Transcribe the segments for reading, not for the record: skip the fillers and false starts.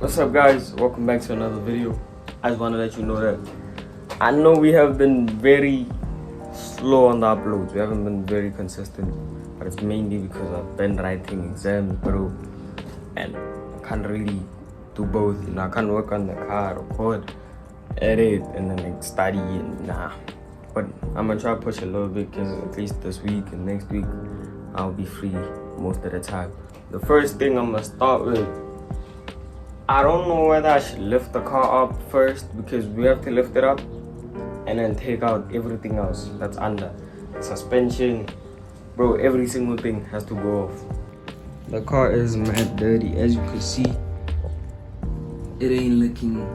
What's up, guys? Welcome back to another video. I just want to let you know that I know we have been very slow on the uploads. We haven't been very consistent, but it's mainly because I've been writing exams, bro, and I can't really do both. I can't work on the car, record, edit, and then like study. And but I'm gonna try to push a little bit, because at least this week and next week I'll be free most of the time. The first thing I'm gonna start with, I don't know whether I should lift the car up first, because we have to lift it up and then take out everything else that's under. Suspension, bro, every single thing has to go off. The car is mad dirty, as you can see. It ain't looking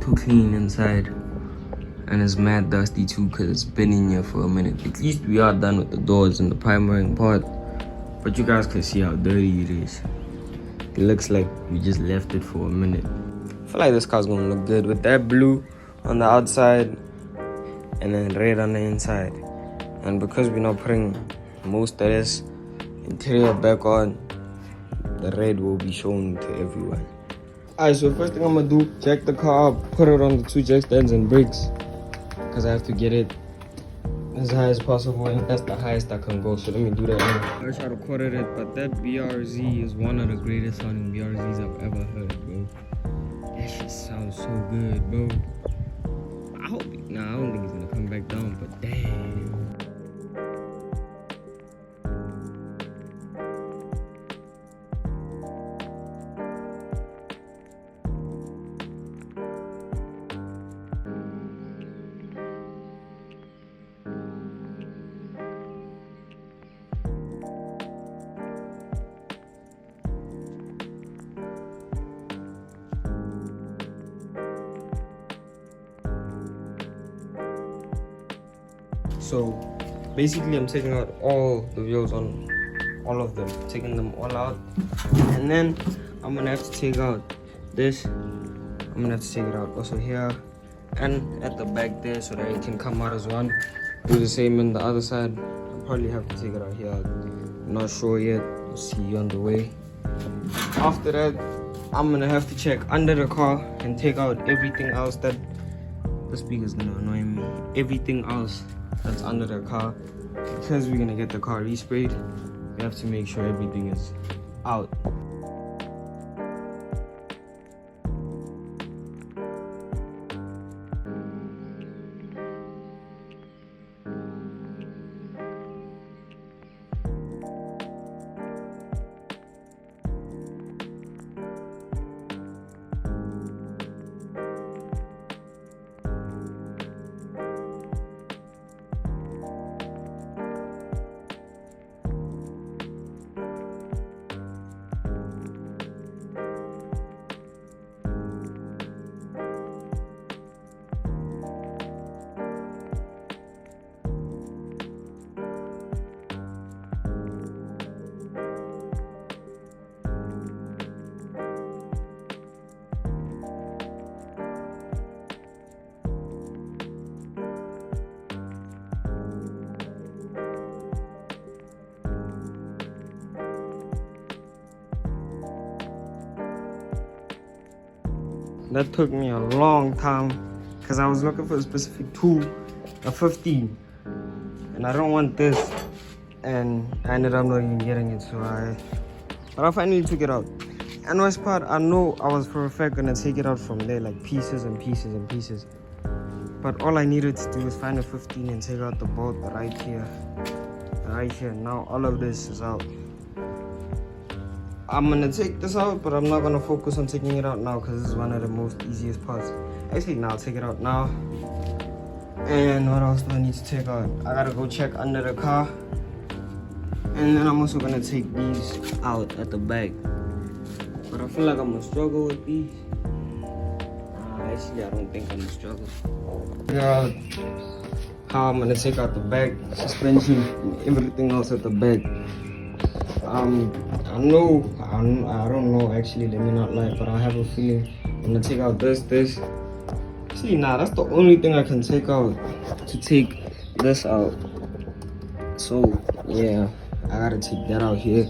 too clean inside, and it's mad dusty too, because it's been in here for a minute. At least we are done with the doors and the primering part, but you guys can see how dirty it is. It looks like we just left it for a minute. I feel like this car's gonna look good with that blue on the outside and then red on the inside. And because we're not putting most of this interior back on, the red will be shown to everyone. Alright, so first thing I'm gonna do, jack the car up, put it on the two jack stands and brakes, because I have to get it as high as possible, and that's the highest I can go. So let me do that now. I wish I recorded it, but that BRZ is one of the greatest sounding BRZs I've ever heard, bro. That shit sounds so good, bro. I hope, I don't think he's gonna come back down, but damn. So basically I'm taking out all the wheels on all of them, taking them all out, and then I'm gonna have to take out this. I'm gonna have to take it out also here and at the back there, so that it can come out as one. Do the same on the other side. I'll probably have to take it out here. I'm not sure yet. We'll see on the way. After that, I'm gonna have to check under the car and take out everything else that the speaker's gonna annoy me. Everything else that's under the car, because we're gonna get the car resprayed. We have to make sure everything is out. That took me a long time, because I was looking for a specific tool, a 15, and I don't want this, and I ended up not even getting it, but I finally took it out. And worst part, I know I was for a fact gonna take it out from there, like pieces and pieces and pieces, but all I needed to do was find a 15 and take out the bolt right here. Now all of this is out. I'm gonna take this out, but I'm not gonna focus on taking it out now, because this is one of the most easiest parts. Actually, now I'll take it out now. And what else do I need to take out? I gotta go check under the car, and then I'm also gonna take these out at the back. But I feel like I'm gonna struggle with these. Actually, I don't think I'm gonna struggle. Figure out how I'm gonna take out the back suspension and everything else at the back. I don't know actually, let me not lie, but I have a feeling I'm gonna take out this. See, that's the only thing I can take out, to take this out. So yeah, I gotta take that out here.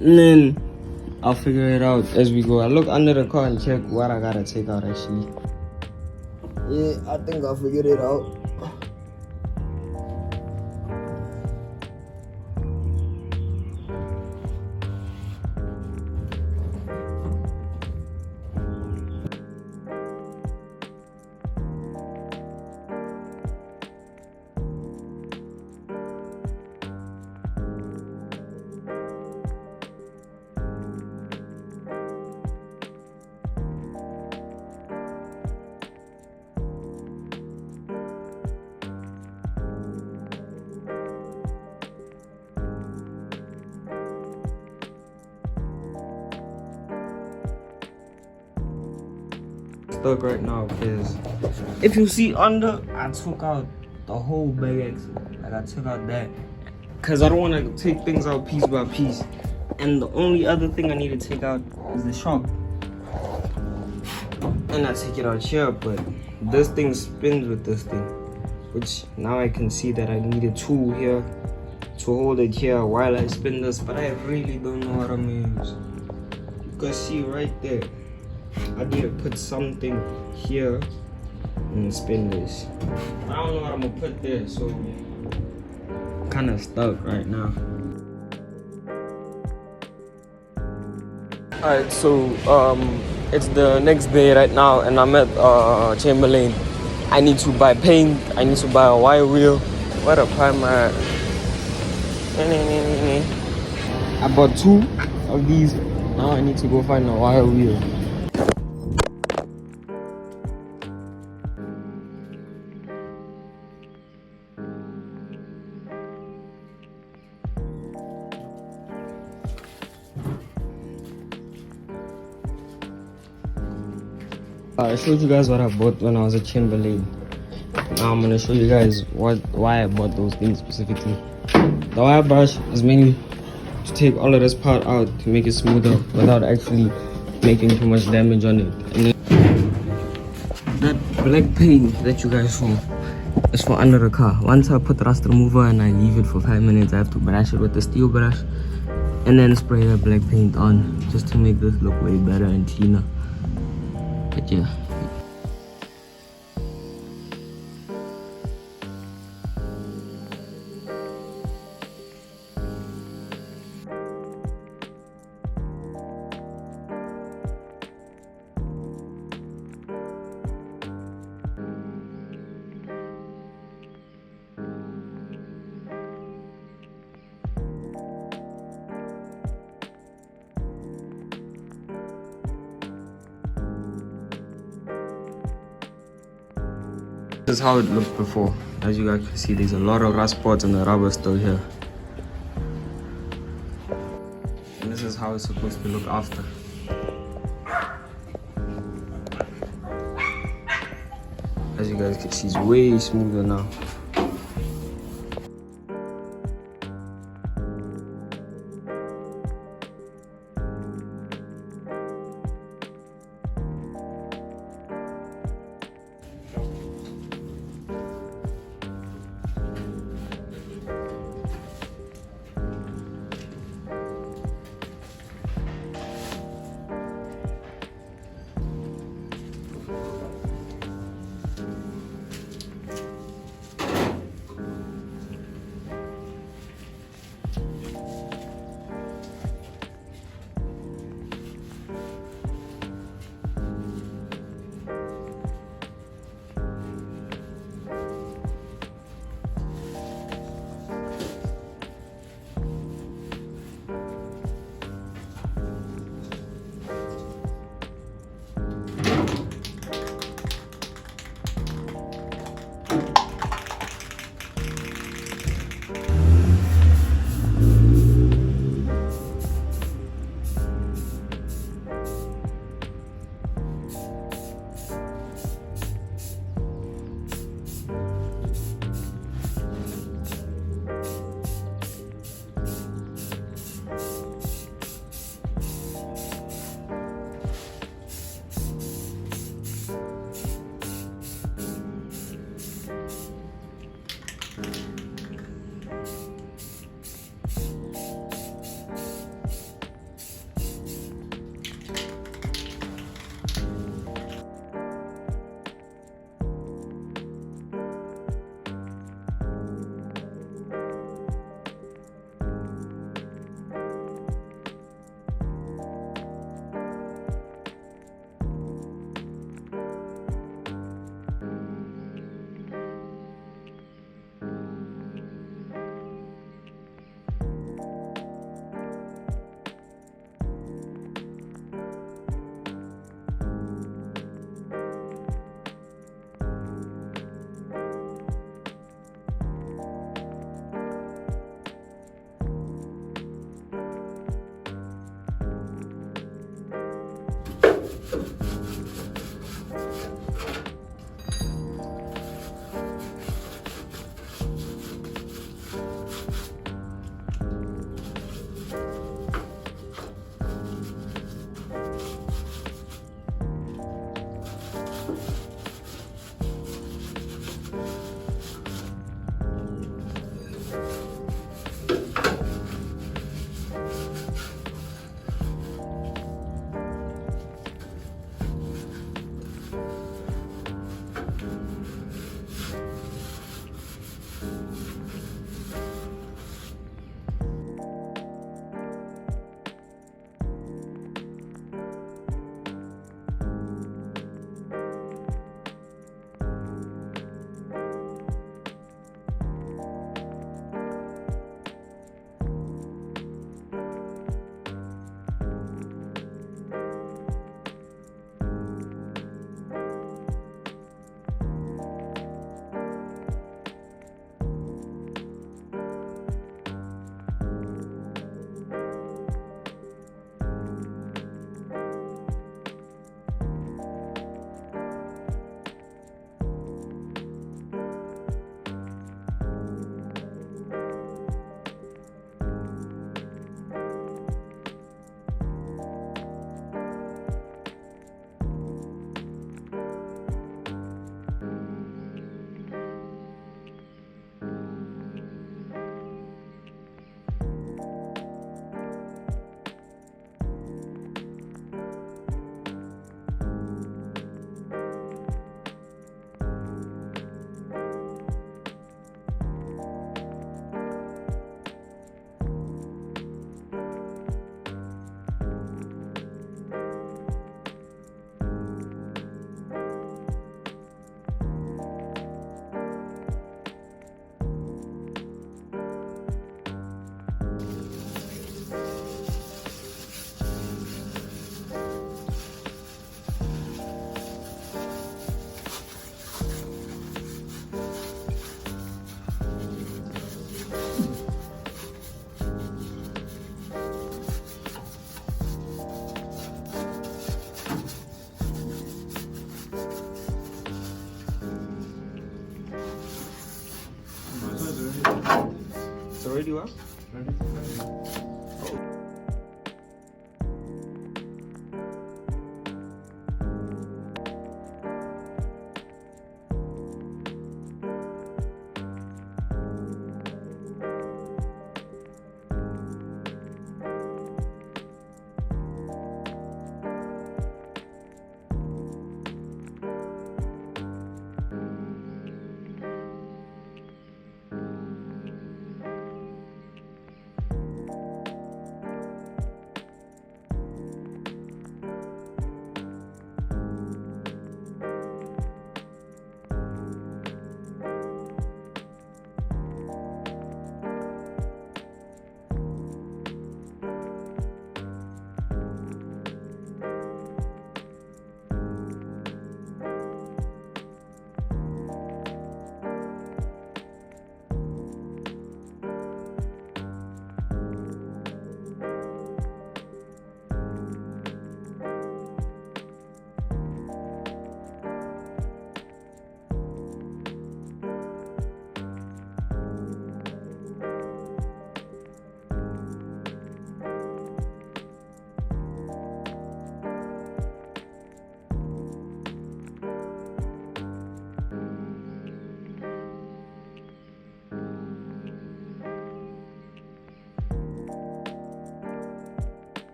And then I'll figure it out as we go. I look under the car and check what I gotta take out actually. Yeah, I think I figured it out. Stuck right now because if you see under, I took out the whole bag axle. Like I took out that because I don't want to take things out piece by piece. And the only other thing I need to take out is the shock. And I take it out here, but this thing spins with this thing, which now I can see that I need a tool here to hold it here while I spin this, but I really don't know what I'm gonna use. You can see right there. I need to put something here and spin this. I don't know what I'm gonna put there, so I'm kind of stuck right now. Alright, so it's the next day right now, and I'm at Chamberlain. I need to buy paint. I need to buy a wire wheel. Where the fuck am I at? I bought 2 of these. Now I need to go find a wire wheel. I showed you guys what I bought when I was at Chamberlain. Now I'm gonna show you guys why I bought those things specifically. The wire brush is mainly to take all of this part out to make it smoother without actually making too much damage on it. And then that black paint that you guys saw is for under the car. Once I put rust remover and I leave it for 5 minutes, I have to brush it with the steel brush and then spray the black paint on just to make this look way better and cleaner. But yeah. This is how it looked before. As you guys can see, there's a lot of rust spots and the rubber still here. And this is how it's supposed to look after. As you guys can see, it's way smoother now. video up?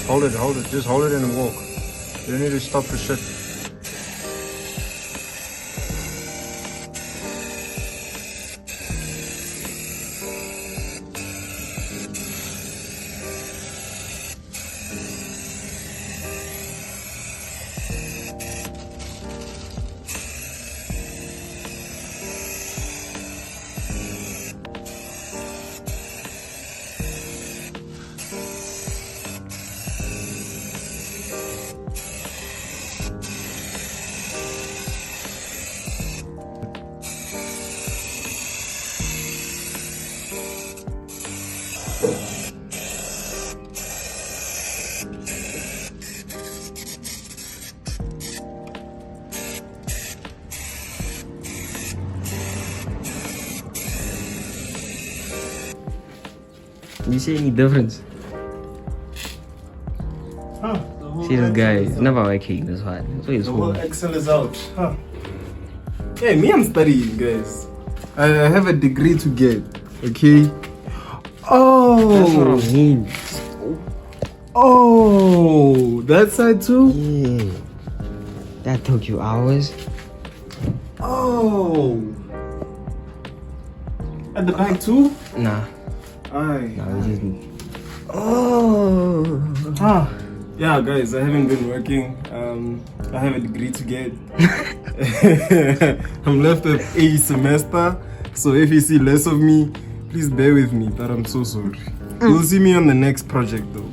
Hold it, just hold it and walk. You don't need to stop for shit. You see any difference? Huh, See this guy, never working this hard. So he's the whole home. Excel is out. Huh. Hey, me, I'm studying, guys. I have a degree to get. Okay. That's what I Oh. mean. Oh, that side too. Yeah. That took you hours. Oh. At the back too. Nah. Aye. Nah, we just. Oh. Ah, yeah, guys, I haven't been working. I have a degree to get. I'm left with a semester, so if you see less of me, please bear with me. But I'm so sorry. You'll see me on the next project, though.